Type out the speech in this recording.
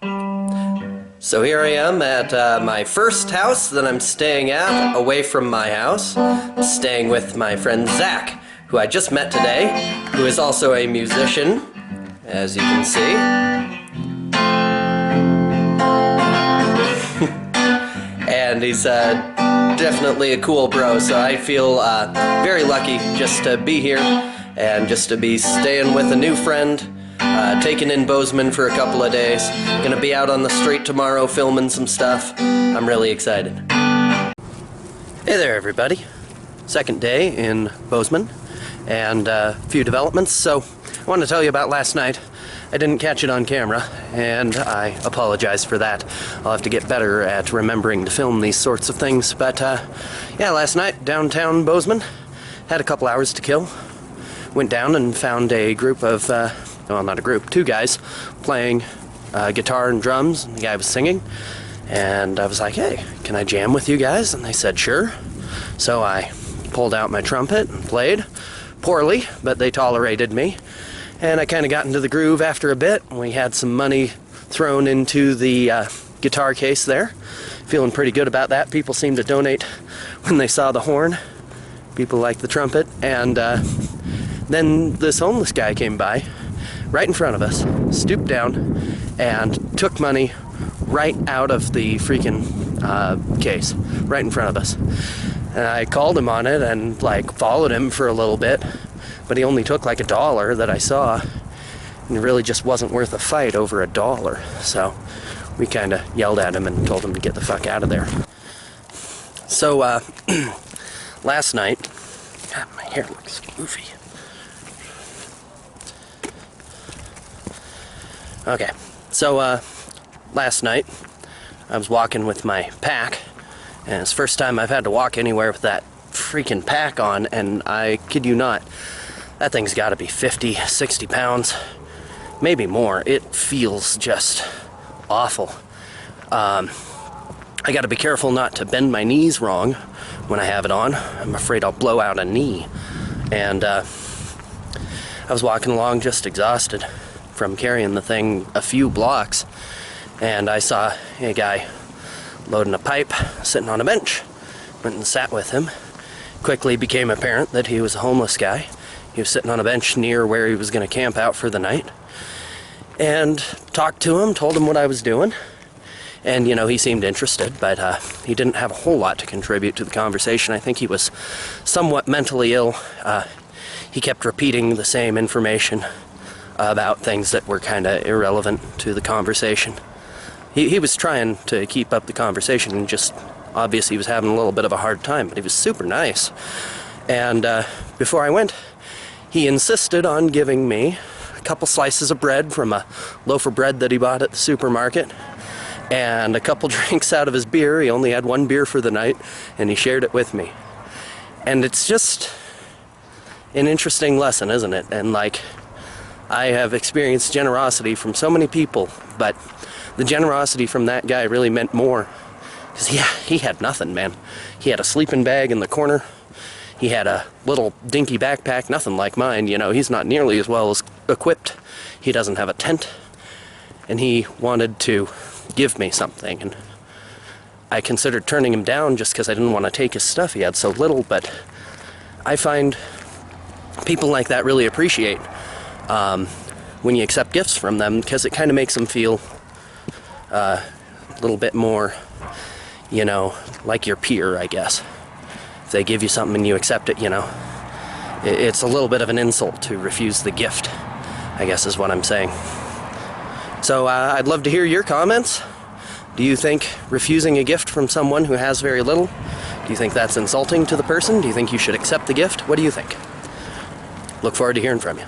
So here I am at my first house that I'm staying at, away from my house. I'm staying with my friend Zack, who I just met today, who is also a musician, as you can see. And he's definitely a cool bro, so I feel very lucky just to be here and just to be staying with a new friend. Taking in Bozeman for a couple of days. Gonna be out on the street tomorrow filming some stuff. I'm really excited. Hey there everybody. Second day in Bozeman and a few developments. So I wanted to tell you about last night. I didn't catch it on camera and I apologize for that. I'll have to get better at remembering to film these sorts of things. But yeah, last night downtown Bozeman, had a couple hours to kill. Went down and found a group of well, not a group, two guys playing guitar and drums, and the guy was singing, and I was like, hey, can I jam with you guys? And they said sure. So I pulled out my trumpet and played, poorly, but they tolerated me, and I kind of got into the groove after a bit. We had some money thrown into the guitar case there, feeling pretty good about that. People seemed to donate when they saw the horn. People liked the trumpet, and then this homeless guy came by right in front of us, stooped down, and took money right out of the freaking case, right in front of us. And I called him on it and like followed him for a little bit, but he only took like $1 that I saw, and it really just wasn't worth a fight over $1. So we kind of yelled at him and told him to get the fuck out of there. So last night, God, my hair looks goofy. Okay, so last night I was walking with my pack, and it's the first time I've had to walk anywhere with that freaking pack on, and I kid you not, that thing's got to be 50, 60 pounds, maybe more. It feels just awful. I got to be careful not to bend my knees wrong when I have it on. I'm afraid I'll blow out a knee. And I was walking along just exhausted from carrying the thing a few blocks, and I saw a guy loading a pipe sitting on a bench. Went and sat with him. Quickly became apparent that he was a homeless guy. He was sitting on a bench near where he was going to camp out for the night, and talked to him, told him what I was doing, and you know, he seemed interested, but he didn't have a whole lot to contribute to the conversation. I think he was somewhat mentally ill. He kept repeating the same information about things that were kind of irrelevant to the conversation. He was trying to keep up the conversation, and just obviously he was having a little bit of a hard time, but he was super nice. And before I went, he insisted on giving me a couple slices of bread from a loaf of bread that he bought at the supermarket, and a couple drinks out of his beer. He only had one beer for the night, and he shared it with me. And it's just an interesting lesson, isn't it? And like, I have experienced generosity from so many people, but the generosity from that guy really meant more. Because yeah, he had nothing, man. He had a sleeping bag in the corner. He had a little dinky backpack, nothing like mine, you know. He's not nearly as well as equipped. He doesn't have a tent. And he wanted to give me something. And I considered turning him down just because I didn't want to take his stuff. He had so little, but I find people like that really appreciate when you accept gifts from them, because it kind of makes them feel a little bit more, you know, like your peer, I guess. If they give you something and you accept it, you know, it's a little bit of an insult to refuse the gift, I guess is what I'm saying. So I'd love to hear your comments. Do you think refusing a gift from someone who has very little, do you think that's insulting to the person? Do you think you should accept the gift? What do you think? Look forward to hearing from you.